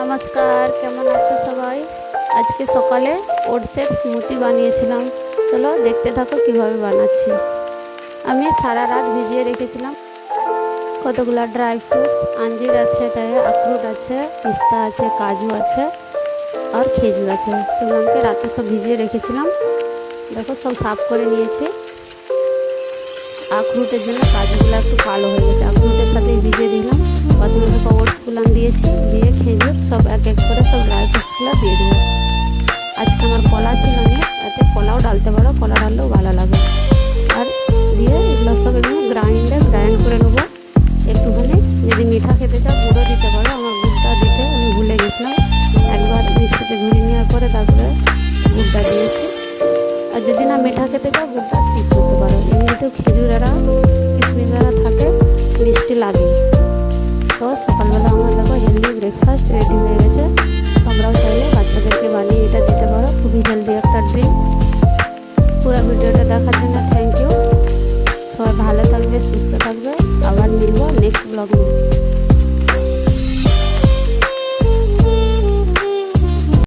নমস্কার, কেমন আছো সবাই? আজকে সকালে ওটসের স্মুদি বানিয়েছিলাম। চলো দেখতে থাকো কিভাবে বানাচ্ছি। আমি সারা রাত ভিজিয়ে রেখেছিলাম কতগুলো ড্রাই ফ্রুটস, আঞ্জির আছে, তাই আখরোট আছে, পিস্তা আছে, কাজু আছে আর খেজুর আছে। সেগুলোকে রাতে সব ভিজিয়ে রেখেছিলাম। দেখো সব সাফ করে নিয়েছি। আখরোটের জন্য কাজুগুলো একটু কালো হয়ে গেছে, আখরোটের সাথে ভিজিয়ে দিলাম। প্রথমে দেখো ওটসগুলো দিয়েছি, দিয়ে খেজুর সব এক এক করে সব ড্রাই ফ্রুটসগুলো দিয়ে দেবো। আজকে আমার কলা ছিল না, এতে কলাও ডালতে পারো, কলা ডাললেও ভালো লাগে। আর দিয়ে এগুলো সব এগুলো গ্রাইন্ড করে নেবো। একটুখানি যদি মিঠা খেতে চাও গুঁড়ো দিতে পারো, আমার গুড়টা দিতে আমি ভুলে গেছিলাম। একবার মিক্সিতে ঘুরিয়ে নেওয়ার পরে তারপরে গুড়টা দিয়েছি। আর যদি না মিঠা খেতে চাও গুড়টা স্কিপ করতে পারো। এমনিতেও খেজুরেরা কিশমিশেরা থাকে, মিষ্টি লাগে। তো সকালবেলা আমার দেখো হেলদি ব্রেকফাস্ট রেডি হয়ে গেছে। তোমরাও চাইলে বাচ্চাদেরকে বানিয়ে এটা দিতে পারো, খুবই হেলদি একটা ড্রিঙ্ক। পুরো ভিডিওটা দেখার জন্য থ্যাংক ইউ। সবাই ভালো থাকবে, সুস্থ থাকবে। আবার মিলবো নেক্সট ব্লগে।